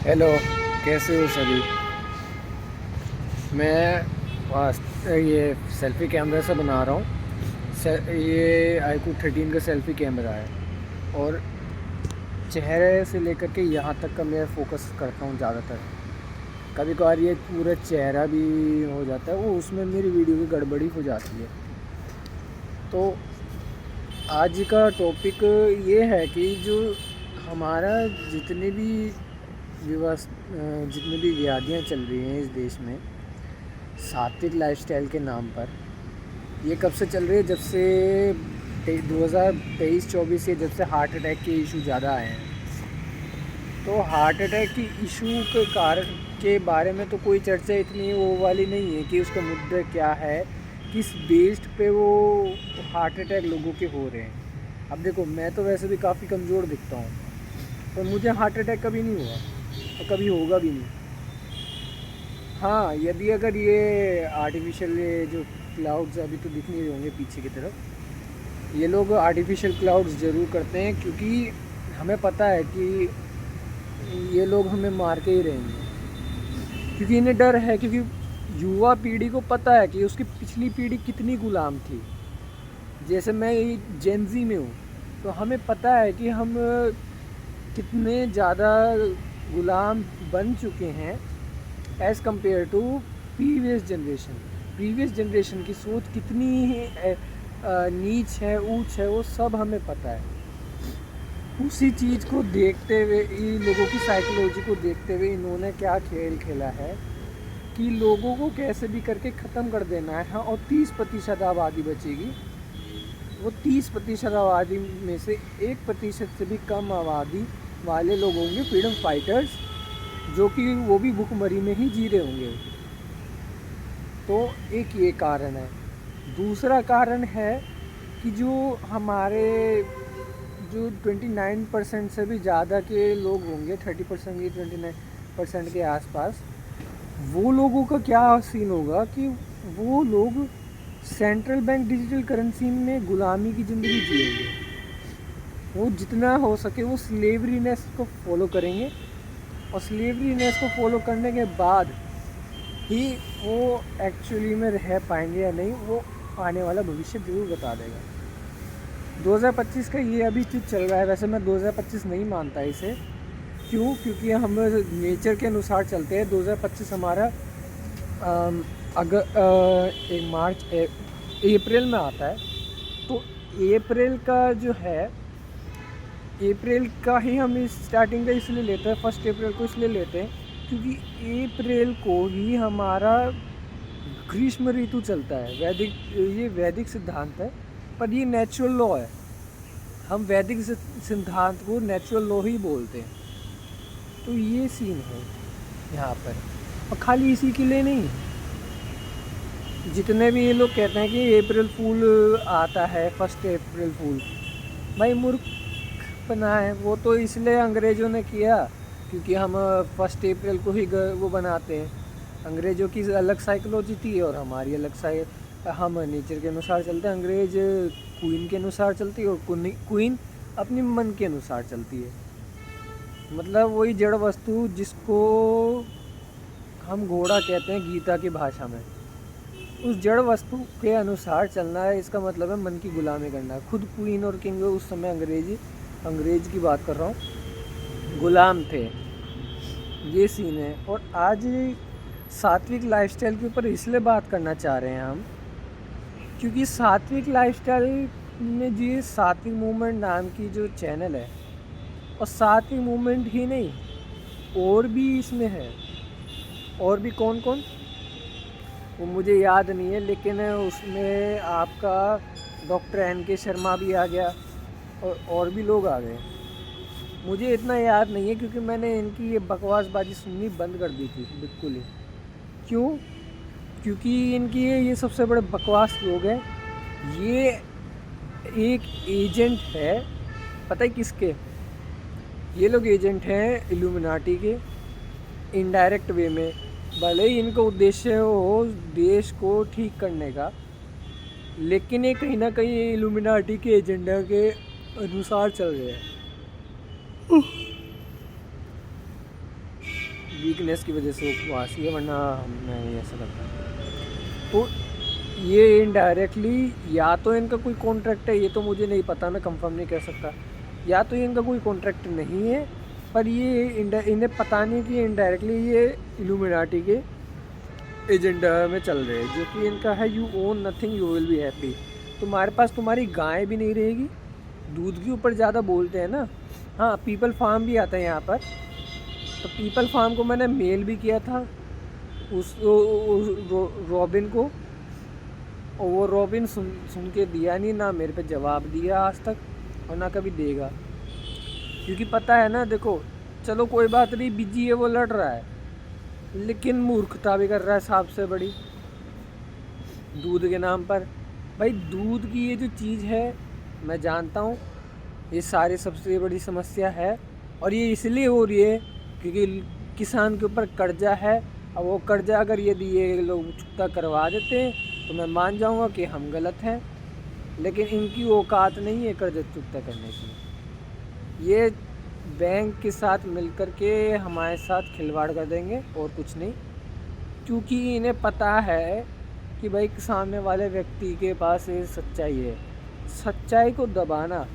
Hello, कैसे हो सभी। मैं ये सेल्फ़ी कैमरा से बना रहा हूँ। ये iQOO 13 का सेल्फ़ी कैमरा है और चेहरे से लेकर के यहाँ तक का मैं फ़ोकस करता हूँ ज़्यादातर। कभी कभार ये पूरा चेहरा भी हो जाता है, वो उसमें मेरी वीडियो की गड़बड़ी हो जाती है। तो आज का टॉपिक ये है कि जो हमारा जितने भी जितनी भी व्याधियाँ चल रही हैं इस देश में सात्विक लाइफस्टाइल के नाम पर, ये कब से चल रही है? जब से 2023-24 से, जब से हार्ट अटैक के इशू ज़्यादा आए हैं। तो हार्ट अटैक की इशू के कारण के बारे में तो कोई चर्चा इतनी वो वाली नहीं है कि उसका मुद्दा क्या है, किस बेस्ड पे वो हार्ट अटैक लोगों के हो रहे हैं। अब देखो, मैं तो वैसे भी काफ़ी कमज़ोर दिखता हूँ, पर मुझे हार्ट अटैक कभी नहीं हुआ और कभी होगा भी नहीं। हाँ, यदि अगर ये आर्टिफिशियल ये जो क्लाउड्स अभी तो दिख नहीं रहे होंगे पीछे की तरफ, ये लोग आर्टिफिशियल क्लाउड्स ज़रूर करते हैं, क्योंकि हमें पता है कि ये लोग हमें मार के ही रहेंगे। क्योंकि इन्हें डर है, क्योंकि युवा पीढ़ी को पता है कि उसकी पिछली पीढ़ी कितनी गुलाम थी। जैसे मैं जेनजी में हूँ, तो हमें पता है कि हम कितने ज़्यादा गुलाम बन चुके हैं as compare to previous generation की सोच कितनी नीच है, ऊंच है, वो सब हमें पता है। उसी चीज़ को देखते हुए, इन लोगों की साइकोलॉजी को देखते हुए इन्होंने क्या खेल खेला है कि लोगों को कैसे भी करके ख़त्म कर देना है। और 30% आबादी बचेगी, वो 30% आबादी में से 1% से भी कम आबादी वाले लोग होंगे फ्रीडम फाइटर्स, जो कि वो भी भूखमरी में ही जी रहे होंगे। तो एक ये कारण है। दूसरा कारण है कि जो हमारे जो 29% से भी ज़्यादा के लोग होंगे, 30% की 29% के आसपास, वो लोगों का क्या सीन होगा कि वो लोग सेंट्रल बैंक डिजिटल करेंसी में गुलामी की ज़िंदगी जिएंगे। वो जितना हो सके वो स्लेवरीनेस को फॉलो करेंगे, और स्लेवरीनेस को फॉलो करने के बाद ही वो एक्चुअली में रह पाएंगे या नहीं, वो आने वाला भविष्य जरूर बता देगा। 2025 का ये अभी जो चल रहा है, वैसे मैं 2025 नहीं मानता इसे। क्यों? क्योंकि हम नेचर के अनुसार चलते हैं। 2025 हमारा अगर एक मार्च अप्रैल में आता है, तो अप्रैल का जो है, अप्रैल का ही हम इस स्टार्टिंग का इसलिए लेते हैं, 1 अप्रैल को इसलिए लेते हैं क्योंकि अप्रैल को ही हमारा ग्रीष्म ऋतु चलता है। ये वैदिक सिद्धांत है, पर ये नेचुरल लॉ है। हम वैदिक सिद्धांत को नेचुरल लॉ ही बोलते हैं। तो ये सीन है यहाँ पर। और खाली इसी के लिए नहीं, जितने भी ये लोग कहते हैं कि अप्रैल फूल आता है, 1 अप्रैल फूल, भाई मूर्ख बना है। वो तो इसलिए अंग्रेज़ों ने किया क्योंकि हम 1 अप्रैल को ही वो बनाते हैं। अंग्रेज़ों की अलग साइकोलॉजी थी और हमारी अलग हम नेचर के अनुसार चलते हैं। अंग्रेज़ क्वीन के अनुसार चलती है और क्वीन अपनी मन के अनुसार चलती है। मतलब वही जड़ वस्तु जिसको हम घोड़ा कहते हैं गीता की भाषा में, उस जड़ वस्तु के अनुसार चलना है। इसका मतलब है मन की गुलामी करना। खुद क्वीन और किंग उस समय अंग्रेज की बात कर रहा हूँ, गुलाम थे। ये सीन है। और आज सात्विक लाइफस्टाइल के ऊपर इसलिए बात करना चाह रहे हैं हम, क्योंकि सात्विक लाइफस्टाइल में जी सात्विक मूवमेंट नाम की जो चैनल है, और सात्विक मूवमेंट ही नहीं, और भी इसमें है। और भी कौन कौन, वो मुझे याद नहीं है, लेकिन उसमें आपका डॉक्टर NK शर्मा भी आ गया और भी लोग आ गए। मुझे इतना याद नहीं है क्योंकि मैंने इनकी ये बकवासबाजी सुननी बंद कर दी थी बिल्कुल ही। क्यों? क्योंकि इनकी ये सबसे बड़े बकवास लोग हैं। ये एक एजेंट है, पता है किसके? ये लोग एजेंट हैं इल्यूमिनाटी के, इनडायरेक्ट वे में। भले ही इनका उद्देश्य हो देश को ठीक करने का, लेकिन ये कहीं ना कहीं इल्यूमिनाटी के एजेंडा के अनुसार चल रहे हैं। वीकनेस की वजह से उपवास, ये वरना मैं ये ऐसा करता। तो ये इनडायरेक्टली या तो इनका कोई कॉन्ट्रैक्ट है, ये तो मुझे नहीं पता, मैं कंफर्म नहीं कर सकता, या तो इनका कोई कॉन्ट्रैक्ट नहीं है, पर ये इन्हें पता नहीं कि इनडायरेक्टली ये इल्यूमिनाटी के एजेंडा में चल रहे हैं, जो कि इनका है you own nothing you will be happy. तुम्हारे पास तुम्हारी गाय भी नहीं रहेगी, दूध के ऊपर ज़्यादा बोलते हैं ना। हाँ, पीपल फार्म भी आता है यहाँ पर, तो पीपल फार्म को मैंने मेल भी किया था उस रॉबिन को, और वो रॉबिन सुन के दिया नहीं, ना मेरे पे जवाब दिया आज तक, और ना कभी देगा, क्योंकि पता है ना, देखो चलो कोई बात नहीं, बिजी है, वो लड़ रहा है, लेकिन मूर्खता भी कर रहा है सांप से बड़ी, दूध के नाम पर। भाई दूध की ये जो चीज़ है, मैं जानता हूँ ये सारी सबसे बड़ी समस्या है, और ये इसलिए हो रही है क्योंकि किसान के ऊपर कर्जा है। अब वो कर्जा अगर यदि ये लोग चुकता करवा देते हैं तो मैं मान जाऊँगा कि हम गलत हैं, लेकिन इनकी औकात नहीं है कर्जा चुकता करने की। ये बैंक के साथ मिलकर के हमारे साथ खिलवाड़ कर देंगे और कुछ नहीं, क्योंकि इन्हें पता है कि भाई सामने वाले व्यक्ति के पास ये सच्चाई है। सच्चाई को दबाना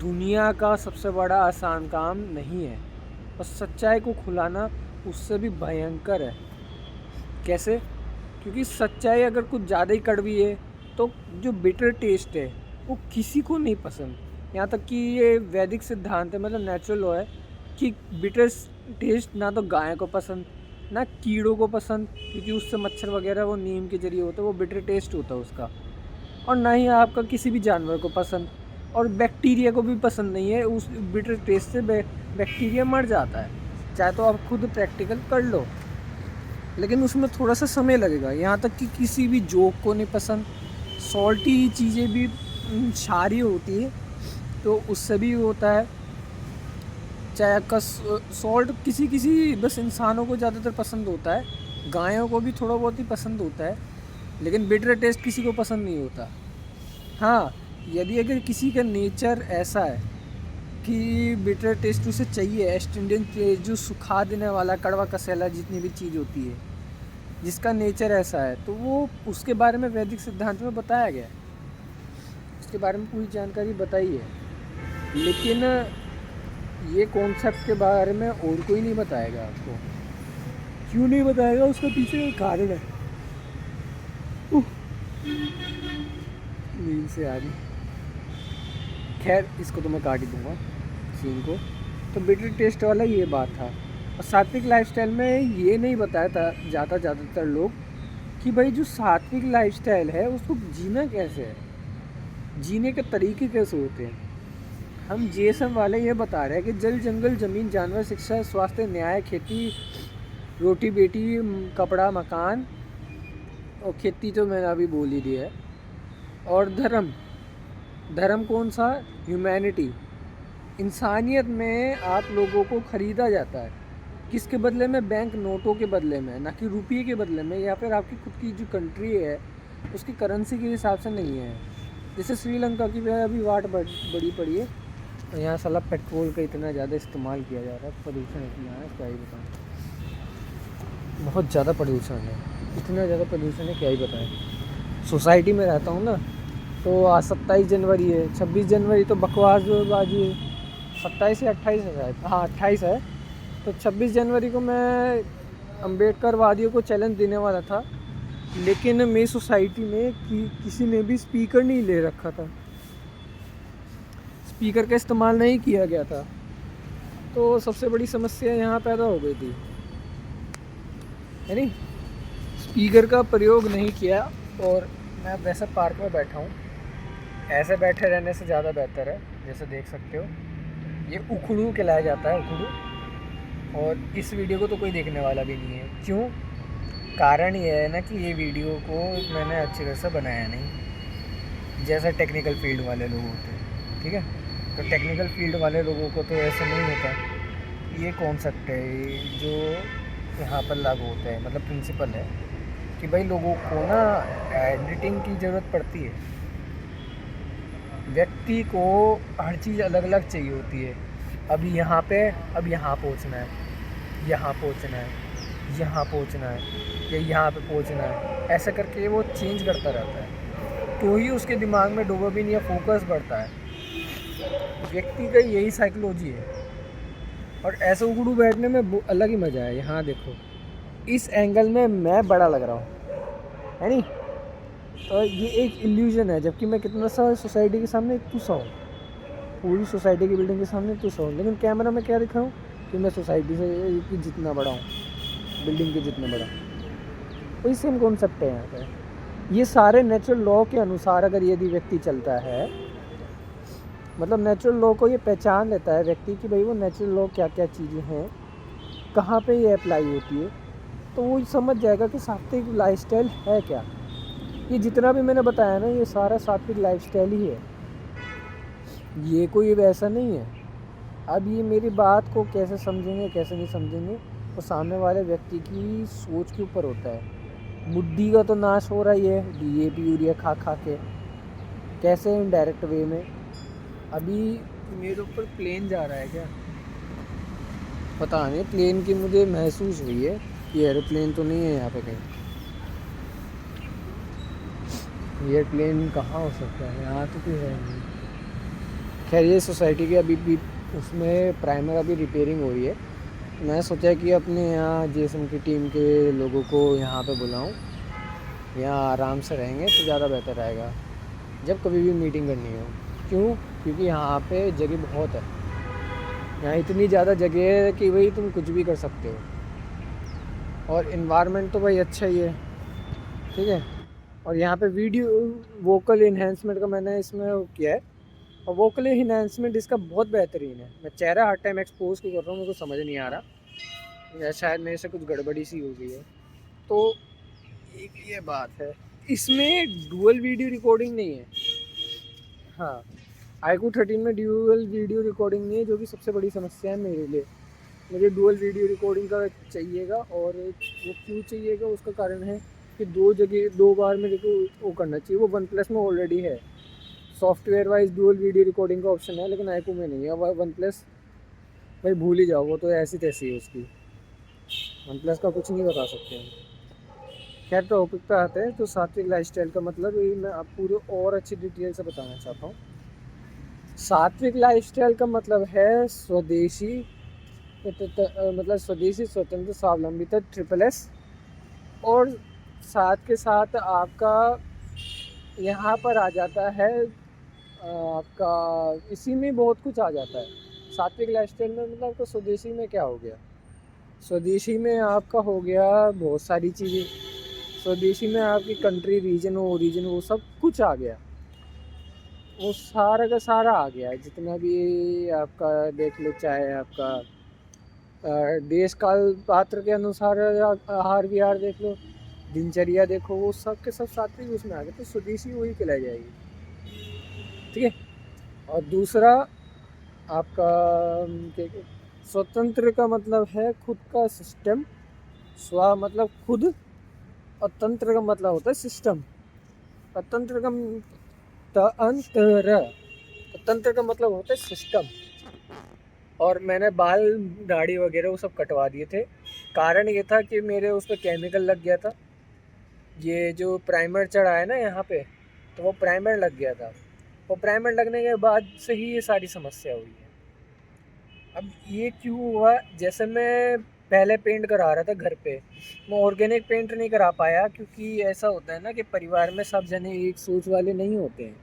दुनिया का सबसे बड़ा आसान काम नहीं है, और सच्चाई को खुलाना उससे भी भयंकर है। कैसे? क्योंकि सच्चाई अगर कुछ ज़्यादा ही कड़वी है तो जो बिटर टेस्ट है वो किसी को नहीं पसंद। यहाँ तक कि ये वैदिक सिद्धांत है, मतलब नेचुरल लॉ है कि बिटर टेस्ट ना तो गाय को पसंद, ना कीड़ों को पसंद, क्योंकि उससे मच्छर वगैरह वो नीम के जरिए होता है, वो बिटर टेस्ट होता है उसका, और ना ही आपका किसी भी जानवर को पसंद, और बैक्टीरिया को भी पसंद नहीं है। उस बिटर टेस्ट से बैक्टीरिया मर जाता है, चाहे तो आप खुद प्रैक्टिकल कर लो, लेकिन उसमें थोड़ा सा समय लगेगा। यहाँ तक कि किसी भी जोक को नहीं पसंद, सॉल्टी चीज़ें भी क्षारी होती है तो उससे भी होता है, चाहे आपका सॉल्ट किसी बस इंसानों को ज़्यादातर पसंद होता है, गायों को भी थोड़ा बहुत ही पसंद होता है, लेकिन बिटर टेस्ट किसी को पसंद नहीं होता। हाँ, यदि अगर किसी का नेचर ऐसा है कि बिटर टेस्ट उसे चाहिए, एस्टेंडेंट टेस्ट जो सुखा देने वाला, कड़वा कसेला जितनी भी चीज़ होती है, जिसका नेचर ऐसा है, तो वो उसके बारे में वैदिक सिद्धांत में बताया गया है, उसके बारे में पूरी जानकारी बताई है। लेकिन ये कॉन्सेप्ट के बारे में और कोई नहीं बताएगा आपको। क्यों नहीं बताएगा? उसका पीछे का कारण है। नींद से आ रही, खैर इसको तो मैं काट ही दूँगा सीन को। तो बिटर टेस्ट वाला ये बात था। और सात्विक लाइफस्टाइल में ये नहीं बताया था जाता ज़्यादातर लोग कि भाई जो सात्विक लाइफस्टाइल है उसको जीना कैसे है, जीने के तरीके कैसे होते हैं। हम जीएसएम वाले ये बता रहे हैं कि जल जंगल जमीन जानवर शिक्षा स्वास्थ्य न्याय खेती रोटी बेटी कपड़ा मकान, और खेती तो मैंने अभी बोल ही दिया है, और धर्म। धर्म कौन सा? ह्यूमैनिटी। इंसानियत में आप लोगों को ख़रीदा जाता है, किसके बदले में? बैंक नोटों के बदले में, ना कि रुपये के बदले में, या फिर आपकी खुद की जो कंट्री है उसकी करेंसी के हिसाब से नहीं है। जैसे श्रीलंका की अभी वाट बड़ी पड़ी है, और यहाँ साला पेट्रोल का इतना ज़्यादा इस्तेमाल किया जा रहा है, प्रदूषण इतना है क्या ही बताएं, बहुत ज़्यादा प्रदूषण है, इतना ज़्यादा प्रदूषण है क्या ही बताएं। सोसाइटी में रहता हूँ ना, तो आज 27 जनवरी है, 26 जनवरी तो बकवास बाजी है, 27 या 28 है शायद, हाँ 28 है। तो 26 जनवरी को मैं अम्बेडकर वादियों को चैलेंज देने वाला था, लेकिन मेरी सोसाइटी में किसी ने भी स्पीकर नहीं ले रखा था, स्पीकर का इस्तेमाल नहीं किया गया था, तो सबसे बड़ी समस्या यहाँ पैदा हो गई थी, है नहीं, स्पीकर का प्रयोग नहीं किया। और मैं वैसे पार्क में बैठा हूँ, ऐसे बैठे रहने से ज़्यादा बेहतर है। जैसे देख सकते हो ये उखड़ू कहलाया जाता है, उखड़ू। और इस वीडियो को तो कोई देखने वाला भी नहीं है। क्यों? कारण ये है ना कि ये वीडियो को मैंने अच्छी तरह से बनाया नहीं, जैसे टेक्निकल फील्ड वाले लोग होते हैं, ठीक है। तो टेक्निकल फील्ड वाले लोगों को तो ऐसा नहीं होता। ये कॉन्सेप्ट है जो यहाँ पर लागू होता है, मतलब प्रिंसिपल है कि भाई लोगों को ना एडिटिंग की ज़रूरत पड़ती है। व्यक्ति को हर चीज़ अलग अलग चाहिए होती है, अभी यहाँ पे अब यहाँ पहुँचना है, यहाँ पहुँचना है, यहाँ पहुँचना है, या यहाँ पे पहुँचना है, ऐसा करके वो चेंज करता रहता है। तो ही उसके दिमाग में डोपामिन या फोकस बढ़ता है। व्यक्ति का यही साइकोलॉजी है। और ऐसे उकड़ू बैठने में अलग ही मज़ा है। यहाँ देखो, इस एंगल में मैं बड़ा लग रहा हूँ, है नहीं? तो ये एक इल्यूजन है, जबकि मैं कितना सा सोसाइटी के सामने तुसा हूँ, पूरी सोसाइटी की बिल्डिंग के सामने तुसा हूँ, लेकिन कैमरा में क्या दिख रहा हूँ कि मैं सोसाइटी से कि जितना बड़ा हूँ, बिल्डिंग के जितना बड़ा। वही सेम कॉन्सेप्ट है यहाँ पे। ये सारे नेचुरल लॉ के अनुसार अगर यदि व्यक्ति चलता है, मतलब नेचुरल लॉ को ये पहचान लेता है व्यक्ति कि भाई वो नेचुरल लॉ क्या क्या चीज़ें हैं, कहाँ पे ये अप्लाई होती है, तो वो समझ जाएगा कि सात्विक लाइफस्टाइल है क्या। ये जितना भी मैंने बताया ना, ये सारा सात्विक लाइफस्टाइल ही है, ये कोई वैसा नहीं है। अब ये मेरी बात को कैसे समझेंगे कैसे नहीं समझेंगे, तो सामने वाले व्यक्ति की सोच के ऊपर होता है। बुद्धि का तो नाश हो रहा ही है DAP यूरिया खा खा के। कैसे? इनडायरेक्ट वे में। अभी मेरे ऊपर प्लेन जा रहा है क्या, पता नहीं। प्लेन की मुझे महसूस हुई है कि एयरप्लेन तो नहीं है यहाँ पे कहीं। एयरप्लेन कहाँ हो सकता है, यहाँ तो कोई है नहीं। खैर, ये सोसाइटी की अभी भी उसमें प्राइमर अभी रिपेयरिंग हो रही है। मैं सोचा कि अपने यहाँ JSM की टीम के लोगों को यहाँ पे बुलाऊं, यहाँ आराम से रहेंगे तो ज़्यादा बेहतर रहेगा जब कभी भी मीटिंग करनी हो। क्यों? क्योंकि यहाँ पे जगह बहुत है, यहाँ इतनी ज़्यादा जगह है कि भाई तुम कुछ भी कर सकते हो। और इन्वायरमेंट तो भाई अच्छा ही है, ठीक है। और यहाँ पे वीडियो वोकल इन्हेंसमेंट का मैंने इसमें किया है, और वोकल इन्हेंसमेंट इसका बहुत बेहतरीन है। मैं चेहरा हर टाइम एक्सपोज क्यों कर रहा हूँ, मुझे समझ नहीं आ रहा, या शायद मेरे से कुछ गड़बड़ी सी हो गई है। तो एक ये बात है, इसमें डुअल वीडियो रिकॉर्डिंग नहीं है। हाँ, iQOO 13 में डुअल वीडियो रिकॉर्डिंग नहीं है, जो कि सबसे बड़ी समस्या है मेरे लिए। मुझे डुअल वीडियो रिकॉर्डिंग का चाहिएगा, और वो क्यों चाहिएगा उसका कारण है कि 2 जगह 2 बार मेरे को वो करना चाहिए। वो OnePlus में ऑलरेडी है, software wise dual video recording का ऑप्शन है, लेकिन iQOO में नहीं है। OnePlus भाई भूल ही जाओ, वो तो ऐसी तैसी है उसकी। OnePlus का कुछ नहीं बता सकते हैं। खैर, टॉपिक पे आते हैं। तो सात्विक लाइफस्टाइल का मतलब ये मैं आप पूरे और अच्छी डिटेल से बताना चाहता हूँ। सात्विक लाइफस्टाइल का मतलब है स्वदेशी, मतलब स्वदेशी, स्वतंत्र, स्वावलंबिता, SSS, और साथ के साथ आपका यहाँ पर आ जाता है आपका, इसी में बहुत कुछ आ जाता है सात्विक लाइफस्टाइल में। मतलब आपका स्वदेशी में क्या हो गया? स्वदेशी में आपका हो गया बहुत सारी चीज़ें। स्वदेशी में आपकी कंट्री, रीजन, ओरिजिन, वो सब कुछ आ गया, वो सारा का सारा आ गया। जितना भी आपका देख लो, चाहे आपका देश काल पात्र के अनुसार आहार विहार देख लो, दिनचर्या देखो, वो सब के सब सात्विक उसमें आ गए। तो स्वदेशी वही कहलाई जाएगी, ठीक है। और दूसरा आपका स्वतंत्र का मतलब है खुद का सिस्टम। स्व मतलब खुद, और तंत्र का मतलब होता है सिस्टम। और तंत्र का तंत्र का मतलब होता है सिस्टम। और मैंने बाल, दाढ़ी वगैरह वो सब कटवा दिए थे। कारण ये था कि मेरे उस पर केमिकल लग गया था। ये जो प्राइमर चढ़ा है ना यहाँ पे, तो वो प्राइमर लग गया था। वो प्राइमर लगने के बाद से ही ये सारी समस्या हुई है। अब ये क्यों हुआ? जैसे मैं पहले पेंट करा रहा था घर पे, मैं ऑर्गेनिक पेंट नहीं करा पाया, क्योंकि ऐसा होता है ना कि परिवार में सब जने एक सोच वाले नहीं होते हैं।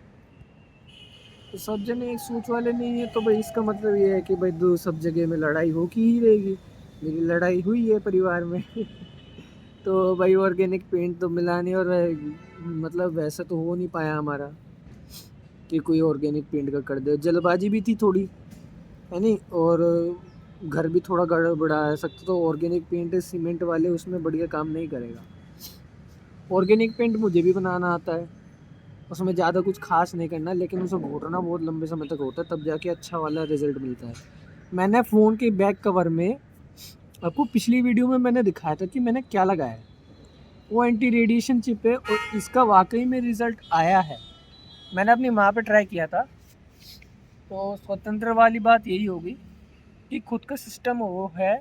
तो सब जने एक सोच वाले नहीं है, तो भाई इसका मतलब ये है कि भाई दो सब जगह में लड़ाई हो की ही रहेगी। मेरी लड़ाई हुई है परिवार में तो भाई ऑर्गेनिक पेंट तो मिला नहीं, और मतलब वैसा तो हो नहीं पाया हमारा कि कोई ऑर्गेनिक पेंट का कर दे। जल्दबाजी भी थी थोड़ी, है नहीं, और घर भी थोड़ा गड़बड़ा है सकता। तो ऑर्गेनिक पेंट सीमेंट वाले उसमें बढ़िया काम नहीं करेगा। ऑर्गेनिक पेंट मुझे भी बनाना आता है, उसमें ज़्यादा कुछ खास नहीं करना, लेकिन उसे घोटना बहुत लंबे समय तक होता है, तब जाके अच्छा वाला रिजल्ट मिलता है। मैंने फ़ोन के बैक कवर में, आपको पिछली वीडियो में मैंने दिखाया था कि मैंने क्या लगाया है। वो एंटी रेडिएशन चिप है, और इसका वाकई में रिज़ल्ट आया है। मैंने अपनी माँ पे ट्राई किया था। तो स्वतंत्र वाली बात यही होगी कि खुद का सिस्टम वो है,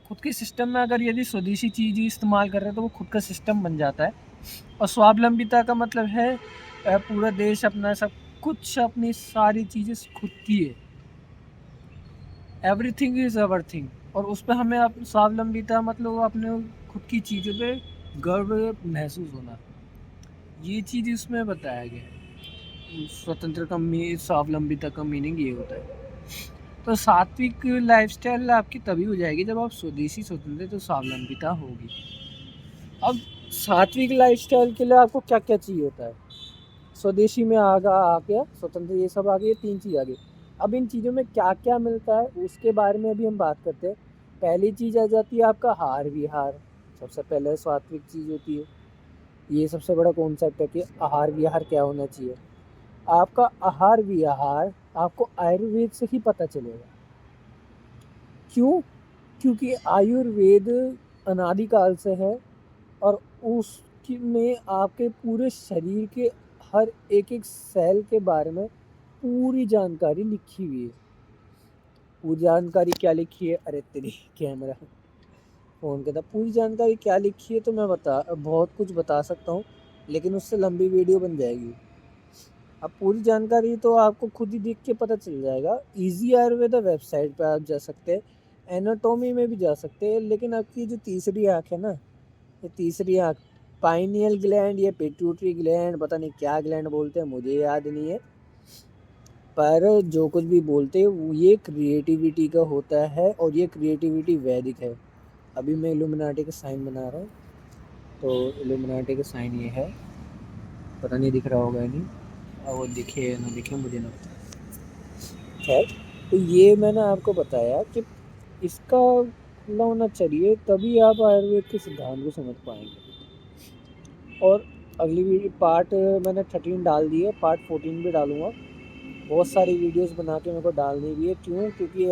खुद के सिस्टम में अगर यदि स्वदेशी चीज़ इस्तेमाल कर रहे हैं तो वो खुद का सिस्टम बन जाता है। और स्वावलंबिता का मतलब है पूरा देश अपना सब कुछ, अपनी सारी चीज़ें खुद की है, एवरीथिंग इज़ एवरीथिंग। और उस पर हमें स्वावलंबिता मतलब अपने खुद की चीज़ों पे गर्व महसूस होना, ये चीज़ इसमें बताया गया है। स्वतंत्र का स्वावलंबिता का मीनिंग ये होता है। तो सात्विक लाइफस्टाइल आपकी तभी हो जाएगी जब आप स्वदेशी स्वतंत्र तो स्वावलंबिता होगी। अब सात्विक लाइफस्टाइल के लिए आपको क्या क्या चाहिए होता है? स्वदेशी में आ गया, स्वतंत्र ये सब आ गए, 3 चीज़ आ गई। अब इन चीज़ों में क्या क्या मिलता है उसके बारे में अभी हम बात करते हैं। पहली चीज़ आ जाती है आपका आहार विहार। सबसे पहले सात्विक चीज़ होती है, ये सबसे बड़ा कॉन्सेप्ट है कि आहार विहार क्या होना चाहिए। आपका आहार विहार आपको आयुर्वेद से ही पता चलेगा। क्यों? क्योंकि आयुर्वेद अनादिकाल से है और उसमें आपके पूरे शरीर के हर एक एक सेल के बारे में पूरी जानकारी लिखी हुई है। पूरी जानकारी क्या लिखी है? अरे तेरी कैमरा फ़ोन के था। पूरी जानकारी क्या लिखी है तो मैं बहुत कुछ बता सकता हूँ, लेकिन उससे लंबी वीडियो बन जाएगी। अब पूरी जानकारी तो आपको खुद ही देख के पता चल जाएगा। इजी आयुर्वेदा वेबसाइट पे आप जा सकते हैं, एनाटॉमी में भी जा सकते हैं। लेकिन आपकी जो तीसरी आँख है ना, ये तीसरी आँख पाइनियल ग्लैंड या पिट्यूटरी ग्लैंड, पता नहीं क्या ग्लैंड बोलते हैं, मुझे याद नहीं है, पर जो कुछ भी बोलते हैं वो ये क्रिएटिविटी का होता है और ये क्रिएटिविटी वैदिक है। अभी मैं इल्यूमिनाटी का साइन बना रहा हूँ, तो इल्यूमिनाटी का साइन ये है, पता नहीं दिख रहा होगा नहीं, और वो दिखे ना दिखे मुझे ना पता। खैर, तो ये मैंने आपको बताया कि इसका होना चाहिए, तभी आप आयुर्वेद के सिद्धांत को समझ पाएंगे। और अगली वीडियो पार्ट मैंने 13 डाल दी है, पार्ट 14 भी डालूँगा। बहुत सारी वीडियोस बना के मेरे को डालनी भी है। क्यों? क्योंकि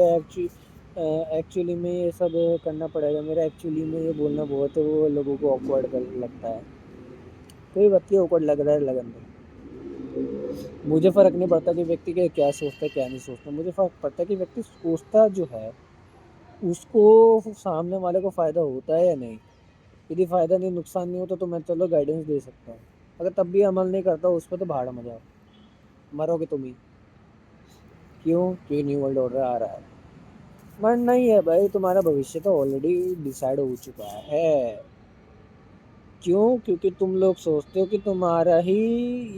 एक्चुअली में ये सब करना पड़ेगा। मेरा एक्चुअली में ये बोलना बहुत वो लोगों को ऑकवर्ड लगता है। कोई व्यक्ति ऑकवर्ड लग रहा है लगन में, मुझे फ़र्क नहीं पड़ता कि व्यक्ति के क्या सोचता है क्या नहीं सोचता। मुझे फ़र्क पड़ता है कि व्यक्ति सोचता जो है उसको सामने वाले को फ़ायदा होता है या नहीं। यदि फ़ायदा नहीं, नुकसान नहीं होता तो मैं चलो गाइडेंस दे सकता हूँ। अगर तब भी अमल नहीं करता उस पर तो भाड़ में जाओ, मरोगे तुम ही। क्यों? क्योंकि न्यू वर्ल्ड ऑर्डर आ रहा है। मरना ही है भाई, तुम्हारा भविष्य तो ऑलरेडी डिसाइड हो चुका है। क्यों? क्योंकि तुम लोग सोचते हो कि तुम्हारा ही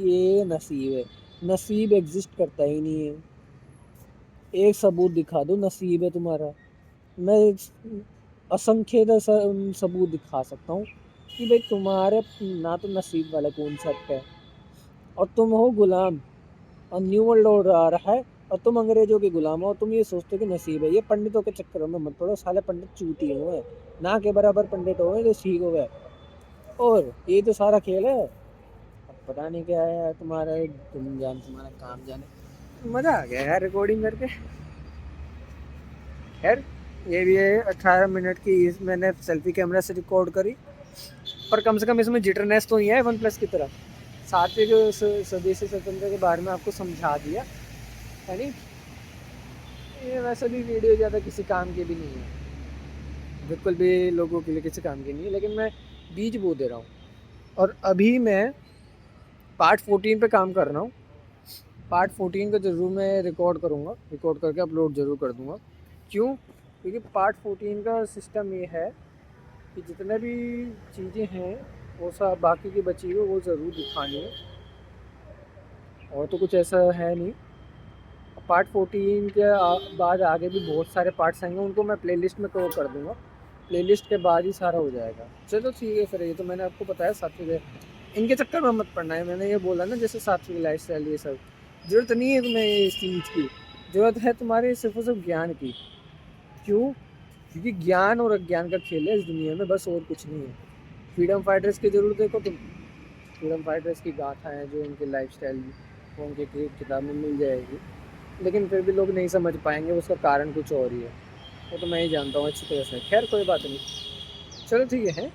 ये नसीब है। नसीब एग्जिस्ट करता ही नहीं है। एक सबूत दिखा दो नसीब है तुम्हारा, मैं असंख्य सबूत दिखा सकता हूँ कि भाई तुम्हारे ना तो नसीब वाला कॉन्सेप्ट है और तुम हो गुलाम, और न्यू वर्ल्ड ऑर्डर आ रहा है और तुम अंग्रेजों के गुलाम हो। तुम ये सोचते हो कि नसीब है। ये पंडितों के चक्करों में मत पड़ो, साले पंडित चूती हुए ना के बराबर पंडित हो जो सीख हो गए। और ये तो सारा खेल है। अब पता नहीं क्या है तुम्हारा, तुम जान तुम्हारा काम जाने। मज़ा आ गया यार रिकॉर्डिंग करके। खैर, ये भी है 18 मिनट की मैंने सेल्फी कैमरा से रिकॉर्ड करी, पर कम से कम इसमें जिटरनेस तो नहीं है OnePlus की तरह। सात्विक स्वदेशी स्वतंत्र के बारे में आपको समझा दिया है नहीं। ये वैसे भी वीडियो ज़्यादा किसी काम की भी नहीं है, बिल्कुल भी लोगों के लिए किसी काम की नहीं है, लेकिन मैं बीज बो दे रहा हूँ। और अभी मैं पार्ट 14 पे काम कर रहा हूँ। पार्ट 14 को ज़रूर मैं रिकॉर्ड करूँगा, रिकॉर्ड करके अपलोड ज़रूर कर दूँगा। क्यों? क्योंकि पार्ट 14 का सिस्टम ये है कि जितने भी चीज़ें हैं वो सब बाकी की बची हुई वो ज़रूर दिखानी है, और तो कुछ ऐसा है नहीं। पार्ट 14 के बाद आगे भी बहुत सारे पार्ट्स आएंगे, उनको मैं प्लेलिस्ट में कवर कर दूँगा। प्लेलिस्ट के बाद ही सारा हो जाएगा। चलो ठीक है फिर, ये तो मैंने आपको बताया सात्विक है, इनके चक्कर में मत पड़ना है। मैंने ये बोला ना जैसे सात्विक लाइफस्टाइल, ये सब ज़रूरत नहीं है तुम्हें इस चीज़ की। ज़रूरत है तुम्हारे सिर्फ और सिर्फ ज्ञान की। क्यों? क्योंकि ज्ञान और अज्ञान का खेल है इस दुनिया में, बस और कुछ नहीं है। फ्रीडम फाइटर्स की ज़रूर देखो तुम, फ्रीडम फाइटर्स की गाथाएँ जो उनके लाइफस्टाइल वो उनके किताब में मिल जाएगी, लेकिन फिर भी लोग नहीं समझ पाएंगे। उसका कारण कुछ और ही है, वो तो मैं ही जानता हूँ अच्छी तरह से। खैर कोई बात नहीं, चलो ठीक है।